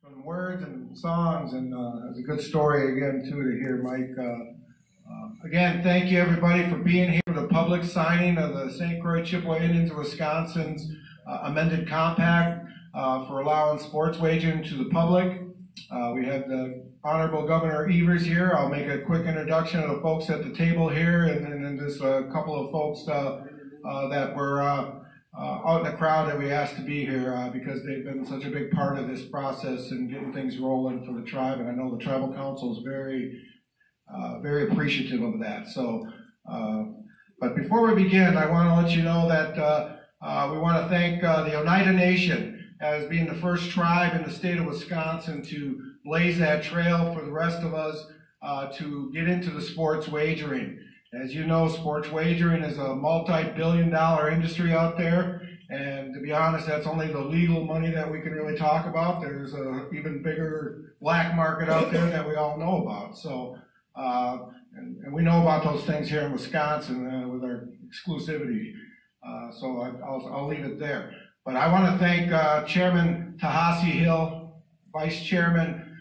From words and songs, and it's a good story again too to hear Mike. Again, thank you everybody for being here for the public signing of the St. Croix Chippewa Indians of Wisconsin's amended compact for allowing sports wagering to the public. We have the Honorable Governor Evers here. I'll make a quick introduction of the folks at the table here, and then just a couple of folks that were out in the crowd that we asked to be here because they've been such a big part of this process and getting things rolling for the tribe. And I know the Tribal Council is very appreciative of that. So, but before we begin, I want to let you know that we want to thank the Oneida Nation as being the first tribe in the state of Wisconsin to blaze that trail for the rest of us to get into the sports wagering. As you know, sports wagering is a multi-billion-dollar industry out there, and to be honest, that's only the legal money that we can really talk about. There's an even bigger black market out there that we all know about. So, and we know about those things here in Wisconsin with our exclusivity. So I'll leave it there. But I want to thank Chairman Tahasi Hill, Vice Chairman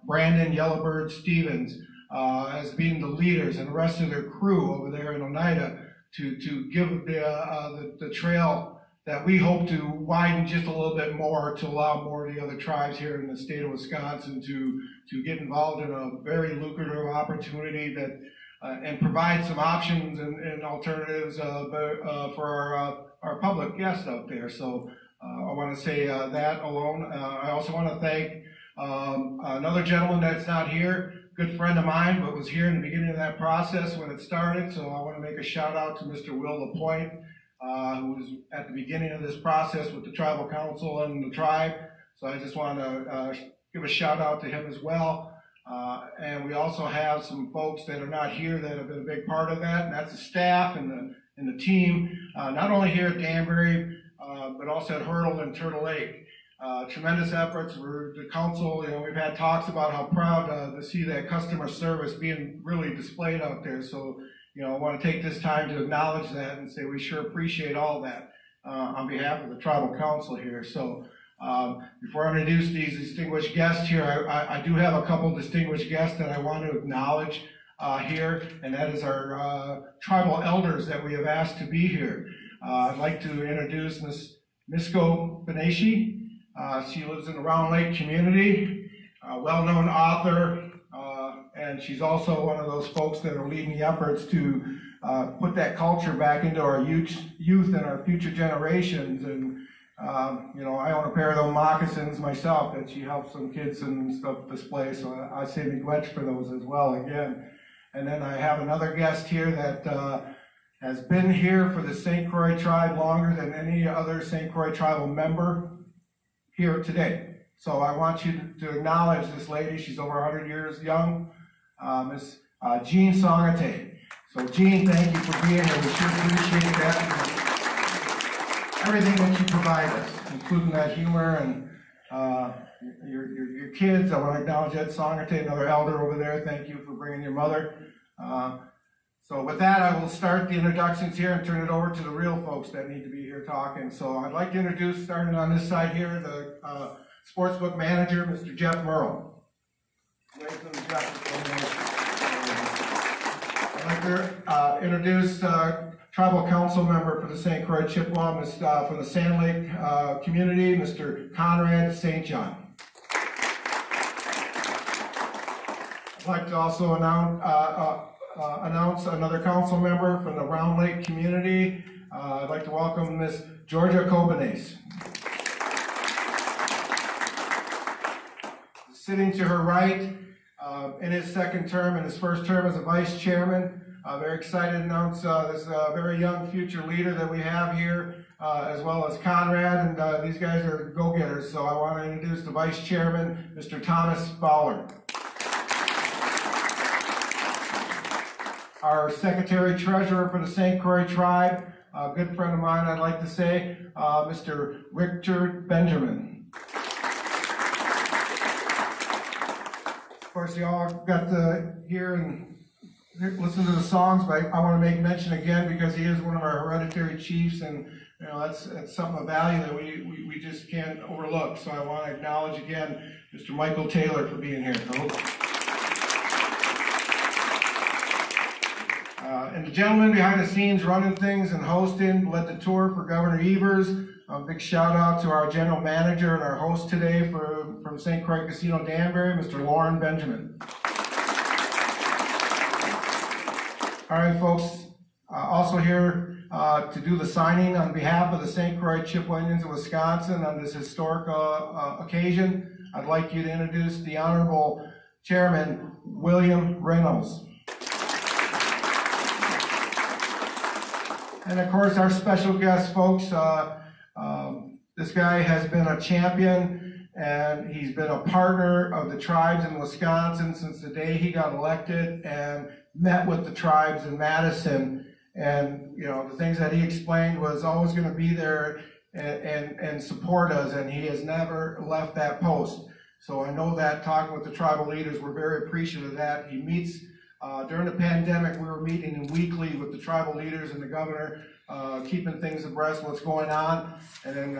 Brandon Yellowbird Stevens, as being the leaders and the rest of their crew over there in Oneida to give the trail that we hope to widen just a little bit more to allow more of the other tribes here in the state of Wisconsin to get involved in a very lucrative opportunity that and provide some options and alternatives for our public guests out there. So I want to say that alone. I also want to thank another gentleman that's not here, good friend of mine, but was here in the beginning of that process when it started. So I want to make a shout out to Mr. Will LaPointe, who was at the beginning of this process with the Tribal Council and the tribe. So I just want to give a shout out to him as well. And we also have some folks that are not here that have been a big part of that, and that's the staff and the team, not only here at Danbury, but also at Hurdle and Turtle Lake. Tremendous efforts for the council. You know, we've had talks about how proud to see that customer service being really displayed out there. So, you know, I want to take this time to acknowledge that and say we sure appreciate all that on behalf of the Tribal Council here. So before I introduce these distinguished guests here, I do have a couple distinguished guests that I want to acknowledge here, and that is our tribal elders that we have asked to be here. I'd like to introduce Ms. Misko Beneshi. She lives in the Round Lake community, a well-known author, and she's also one of those folks that are leading the efforts to put that culture back into our youth and our future generations. And you know, I own a pair of those moccasins myself that she helps some kids and stuff display, so I say miigwech for those as well again. And then I have another guest here that has been here for the St. Croix tribe longer than any other St. Croix tribal member here today. So I want you to acknowledge this lady. She's over 100 years young, Miss Jean Songate. So Jean, thank you for being here. We sure appreciate that. Everything that you provide us, including that humor and your kids. I want to acknowledge Ed Songate, another elder over there. Thank you for bringing your mother. So with that, I will start the introductions here and turn it over to the real folks that need to be here talking. So I'd like to introduce, starting on this side here, the sportsbook manager, Mr. Jeff Merle. I'd like to introduce Tribal Council member for the St. Croix Chippewa, from the Sand Lake community, Mr. Conrad St. John. I'd like to also announce another council member from the Round Lake community. I'd like to welcome Miss Georgia Kobanese. Sitting to her right, in his second term and his first term as a vice chairman, very excited to announce this very young future leader that we have here, as well as Conrad, and these guys are go-getters. So I want to introduce the vice chairman, Mr. Thomas Fowler. Our secretary-treasurer for the St. Croix tribe, a good friend of mine, I'd like to say, Mr. Richard Benjamin. Of course, you all got to hear and listen to the songs, but I want to make mention again because he is one of our hereditary chiefs, and you know that's something of value that we just can't overlook. So I want to acknowledge again Mr. Michael Taylor for being here. And the gentleman behind the scenes running things and hosting, led the tour for Governor Evers. A big shout out to our general manager and our host today from St Croix Casino Danbury, Mr. Lauren Benjamin. All right, folks, also here to do the signing on behalf of the St Croix Chippewa Indians of Wisconsin on this historic occasion. I'd like you to introduce the Honorable Chairman, William Reynolds. And of course, our special guest, folks, this guy has been a champion and he's been a partner of the tribes in Wisconsin since the day he got elected and met with the tribes in Madison. And, you know, the things that he explained was always going to be there and support us, and he has never left that post. So I know that talking with the tribal leaders, we're very appreciative of that. He meets during the pandemic, we were meeting weekly with the tribal leaders and the governor, keeping things abreast of what's going on. And then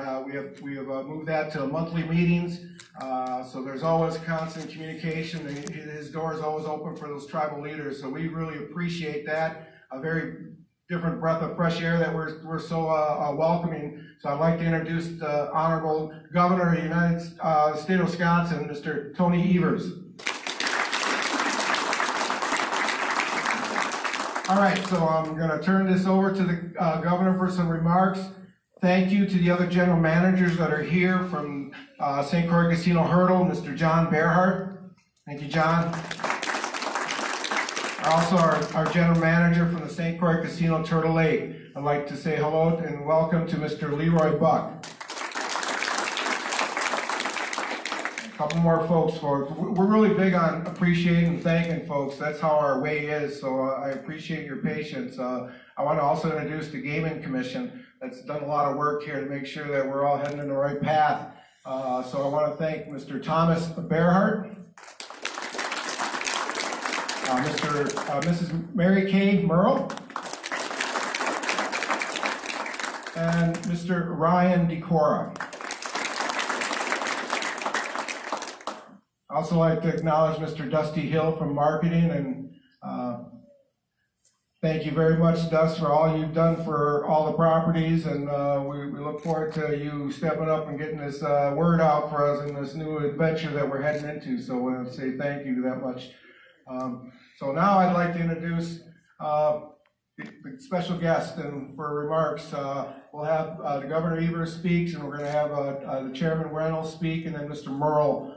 we have moved that to monthly meetings. So there's always constant communication. And his door is always open for those tribal leaders. So we really appreciate that. A very different breath of fresh air that we're so welcoming. So I'd like to introduce the Honorable Governor of the United State of Wisconsin, Mr. Tony Evers. All right, so I'm going to turn this over to the governor for some remarks. Thank you to the other general managers that are here from St. Croix Casino Hurdle, Mr. John Bearhart. Thank you, John. Also, our general manager from the St. Croix Casino Turtle Lake. I'd like to say hello and welcome to Mr. Leroy Buck. A couple more folks. We're really big on appreciating and thanking folks. That's how our way is, so I appreciate your patience. I want to also introduce the Gaming Commission that's done a lot of work here to make sure that we're all heading in the right path. So I want to thank Mr. Thomas Bearhart, Mrs. Mary Kay Merle, and Mr. Ryan Decora. I'd also like to acknowledge Mr. Dusty Hill from marketing, and thank you very much, Dust, for all you've done for all the properties, and we look forward to you stepping up and getting this word out for us in this new adventure that we're heading into. So I want to say thank you that much. So now I'd like to introduce the special guest, and for remarks, we'll have the Governor Evers speaks, and we're going to have the Chairman Reynolds speak, and then Mr. Merle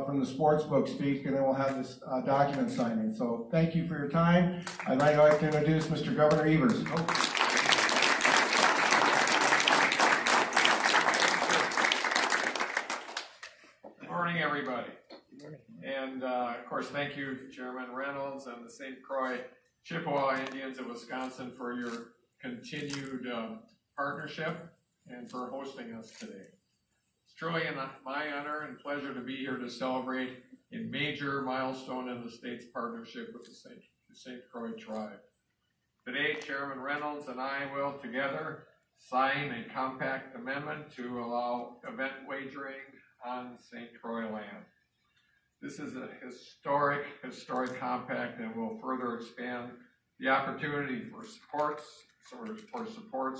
from the Sports Book speak, and then we'll have this document signing. So thank you for your time. I'd like to introduce Mr. Governor Evers. Good morning, everybody. And of course, thank you, Chairman Reynolds and the St. Croix Chippewa Indians of Wisconsin for your continued partnership and for hosting us today. It's truly my honor and pleasure to be here to celebrate a major milestone in the state's partnership with the St. Croix tribe. Today, Chairman Reynolds and I will together sign a compact amendment to allow event wagering on St. Croix land. This is a historic compact and will further expand the opportunity for supports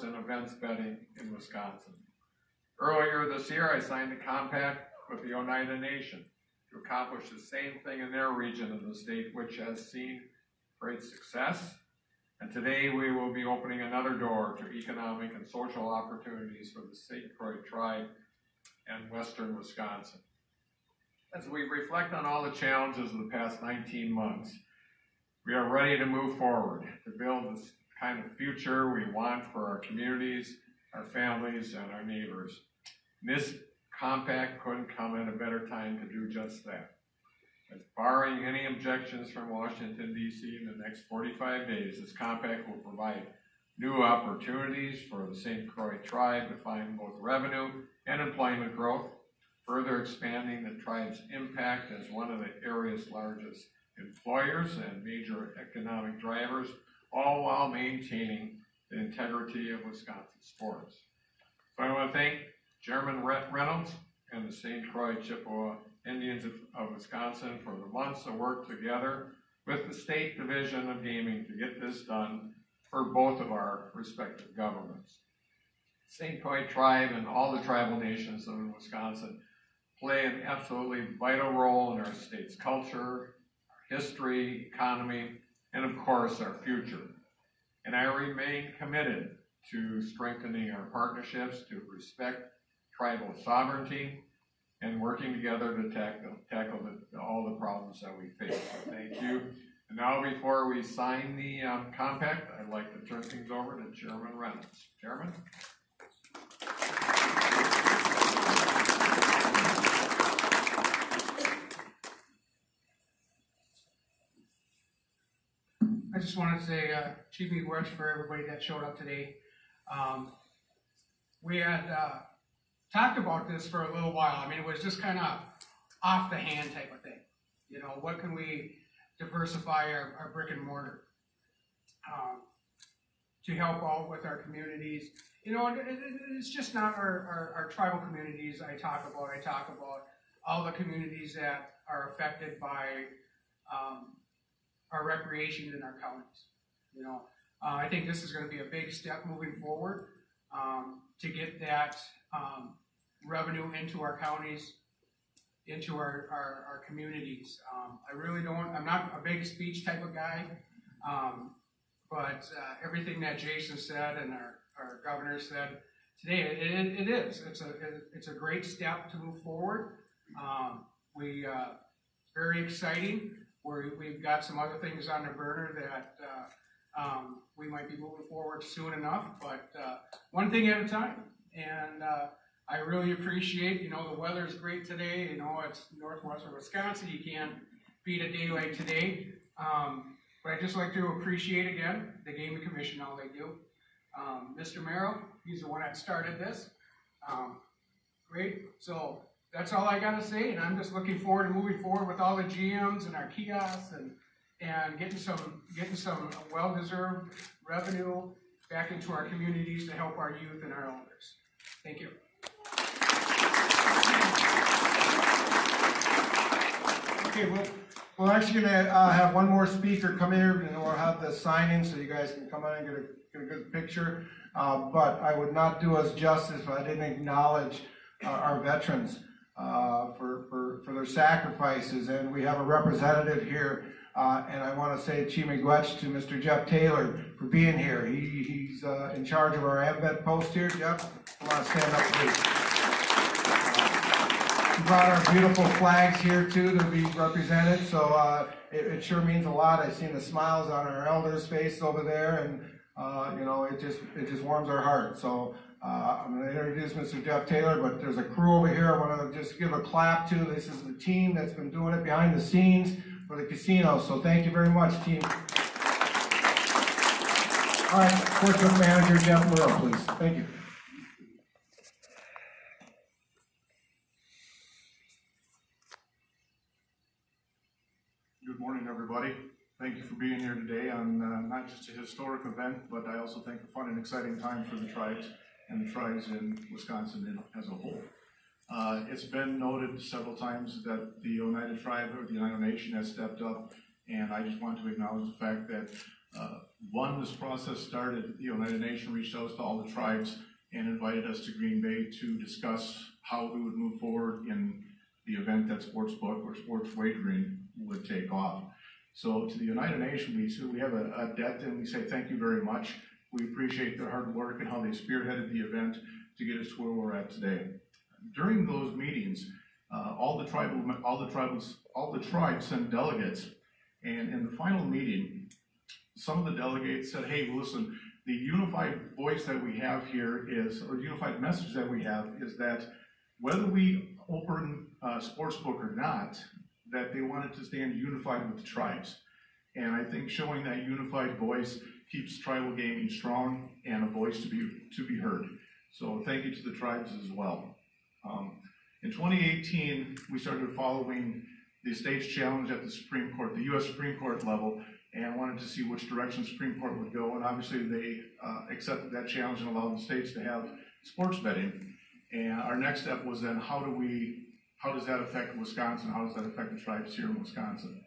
and events betting in Wisconsin. Earlier this year, I signed a compact with the Oneida Nation to accomplish the same thing in their region of the state, which has seen great success. And today we will be opening another door to economic and social opportunities for the St. Croix tribe and western Wisconsin. As we reflect on all the challenges of the past 19 months, we are ready to move forward to build this kind of future we want for our communities, our families, and our neighbors. This compact couldn't come at a better time to do just that. As barring any objections from Washington, D.C. in the next 45 days, this compact will provide new opportunities for the St. Croix tribe to find both revenue and employment growth, further expanding the tribe's impact as one of the area's largest employers, and major economic drivers, all while maintaining the integrity of Wisconsin sports. So I want to thank Chairman Reynolds and the St. Croix Chippewa Indians of Wisconsin for the months of work together with the State Division of Gaming to get this done for both of our respective governments. St. Croix Tribe and all the tribal nations of Wisconsin play an absolutely vital role in our state's culture, our history, economy, and of course our future. And I remain committed to strengthening our partnerships to respect tribal sovereignty and working together to tackle all the problems that we face. So thank you. And now before we sign the compact, I'd like to turn things over to Chairman Reynolds. Chairman? I just wanted to say, Chief Edwards, for everybody that showed up today. We had talked about this for a little while. I mean, it was just kind of off the hand type of thing. You know, what can we diversify our brick and mortar to help out with our communities? You know, it's just not our tribal communities I talk about all the communities that are affected by our recreation in our counties. You know, I think this is going to be a big step moving forward to get that revenue into our counties, into our communities. I'm not a big speech type of guy, but everything that Jason said and our governor said today, it's a great step to move forward. It's very exciting. We've got some other things on the burner that we might be moving forward soon enough, but one thing at a time. And I really appreciate, you know, the weather's great today. You know, it's northwestern Wisconsin. You can't beat a day like today. But I'd just like to appreciate again the Gaming Commission, all they do. Mr. Merrill, he's the one that started this. Great. So that's all I got to say, and I'm just looking forward to moving forward with all the GMs and our kiosks and getting some well-deserved revenue back into our communities to help our youth and our elders. Thank you. Okay, we're actually going to have one more speaker come here, and we'll have the signing so you guys can come on and get a good picture. But I would not do us justice if I didn't acknowledge our veterans for their sacrifices. And we have a representative here, and I want to say Chimigwech to Mr. Jeff Taylor for being here. He's in charge of our AMBET post here. Jeff, come on, stand up, please. We brought our beautiful flags here too to be represented, so it sure means a lot. I've seen the smiles on our elders' faces over there, and you know, it just warms our heart. So I'm going to introduce Mr. Jeff Taylor, but there's a crew over here I want to just give a clap to. This is the team that's been doing it behind the scenes for the casino. So thank you very much, team. All right, Sportsbook Manager Jeff Merrill, please. Thank you. Good morning, everybody. Thank you for being here today on not just a historic event, but I also think a fun and exciting time for the tribes and the tribes in Wisconsin as a whole. It's been noted several times that the Oneida tribe or the Oneida Nation has stepped up, and I just want to acknowledge the fact that this process started, the Oneida Nation reached out to all the tribes and invited us to Green Bay to discuss how we would move forward in the event that sports book or sports wagering would take off. So to the Oneida Nation, we have a debt, and we say thank you very much. We appreciate their hard work and how they spearheaded the event to get us to where we're at today. During those meetings, all the tribes sent delegates, and in the final meeting, some of the delegates said, "Hey, listen, the unified voice that we have here is, or unified message that we have is that whether we open sportsbook or not, that they wanted to stand unified with the tribes." And I think showing that unified voice keeps tribal gaming strong and a voice to be heard. So thank you to the tribes as well. In 2018, we started following the state's challenge at the Supreme Court, the U.S. Supreme Court level, and wanted to see which direction the Supreme Court would go. And obviously they accepted that challenge and allowed the states to have sports betting. And our next step was then how does that affect Wisconsin? How does that affect the tribes here in Wisconsin?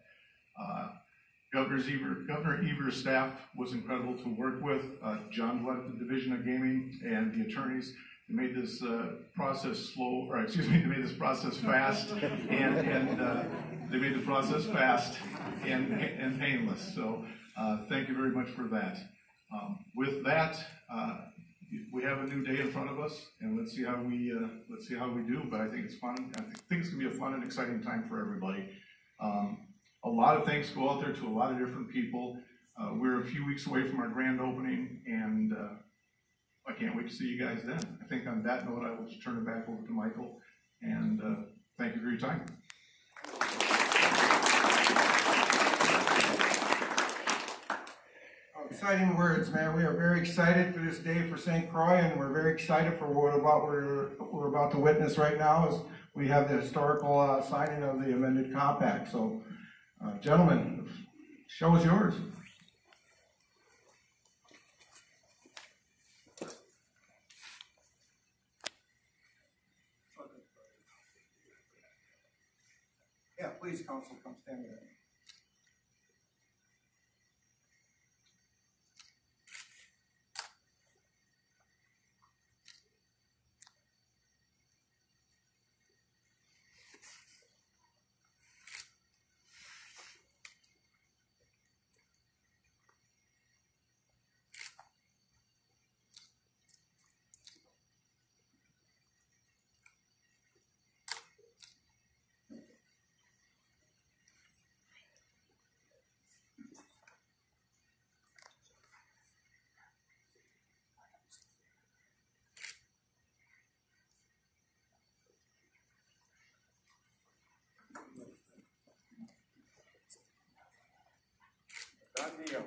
Governor Evers' staff was incredible to work with. John led the Division of Gaming and the attorneys. They made this process they made this process fast, and they made the process fast and painless. So thank you very much for that. With that, we have a new day in front of us, and let's see how we do. But I think it's fun. I think it's gonna be a fun and exciting time for everybody. A lot of thanks go out there to a lot of different people. We're a few weeks away from our grand opening, and I can't wait to see you guys then. I think on that note, I will just turn it back over to Michael, and thank you for your time. Exciting words, man. We are very excited for this day for St. Croix, and we're very excited for what we're about to witness right now as we have the historical signing of the amended compact. So, gentlemen, the show is yours. Yeah, please, Council, come stand with me. Done deal.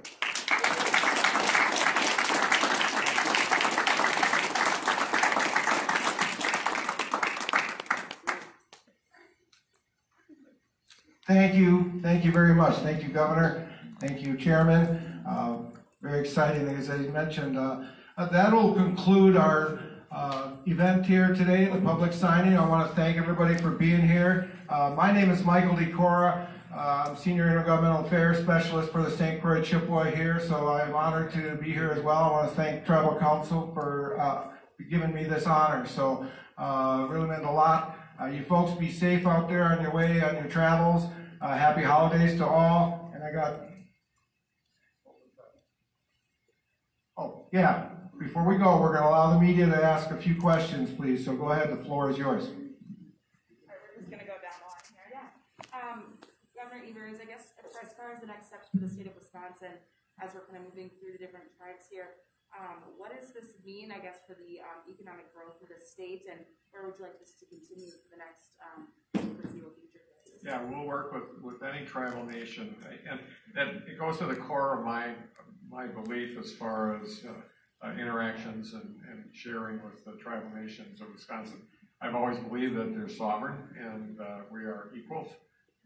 Thank you very much. Thank you, Governor. Thank you, Chairman. Very exciting, as I mentioned. That will conclude our event here today, the public signing. I want to thank everybody for being here. My name is Michael DeCora. I'm Senior Intergovernmental Affairs Specialist for the St. Croix Chippewa here, so I'm honored to be here as well. I want to thank Tribal Council for giving me this honor. So really meant a lot. You folks be safe out there on your way, on your travels. Happy holidays to all. And I got, oh yeah, before we go, we're going to allow the media to ask a few questions, please. So go ahead, the floor is yours. All right, we're just going to go down the line here, yeah. Governor Evers, I guess as far as the next steps for the state of Wisconsin, as we're kind of moving through the different tribes here, what does this mean, I guess, for the economic growth of the state, and where would you like this to continue for the next foreseeable future? Yeah, we'll work with any tribal nation, and it goes to the core of my belief as far as interactions and sharing with the tribal nations of Wisconsin. I've always believed that they're sovereign and we are equals,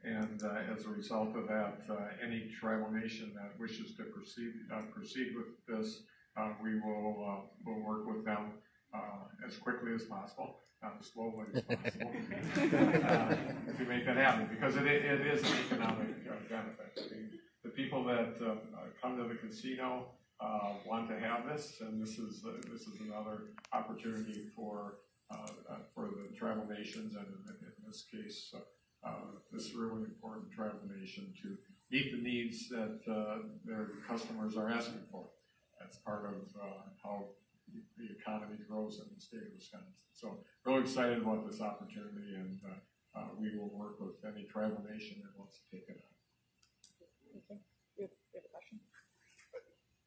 and as a result of that, any tribal nation that wishes to proceed with this, we will we'll work with them as quickly as possible, not as slowly as possible, to make that happen, because it is an economic benefit. I mean, the people that come to the casino want to have this, and this is another opportunity for the tribal nations, and in this case, this really important tribal nation to meet the needs that their customers are asking for. That's part of how the economy grows in the state of Wisconsin. So really excited about this opportunity, and we will work with any tribal nation that wants to take it on. Okay. You have a question?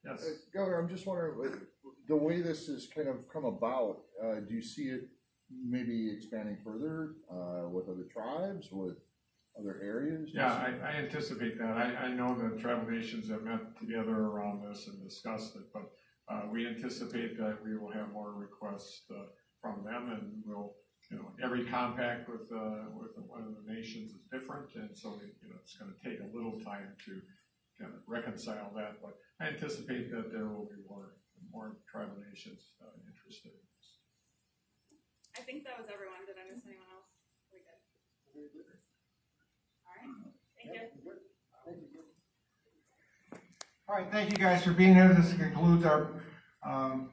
Yes. Governor, I'm just wondering, the way this has kind of come about, do you see it maybe expanding further with other tribes, with other areas? Yeah, I anticipate that. I know the tribal nations have met together around this and discussed it, but we anticipate that we will have more requests from them, and we'll every compact with one of the nations is different, and so it's going to take a little time to kind of reconcile that. But I anticipate that there will be more tribal nations interested in this. I think that was everyone. Did I miss anyone else? We good? All right. Thank you. All right, thank you guys for being here. This concludes our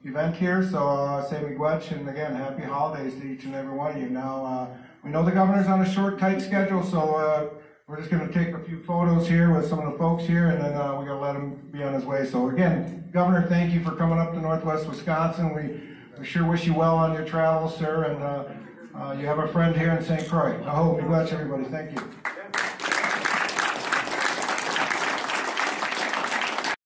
event here. So say miigwech, and again, happy holidays to each and every one of you. Now, we know the governor's on a short, tight schedule, so we're just going to take a few photos here with some of the folks here, and then we're going to let him be on his way. So again, Governor, thank you for coming up to Northwest Wisconsin. We sure wish you well on your travels, sir, and you have a friend here in St. Croix. Miigwech, everybody. Thank you.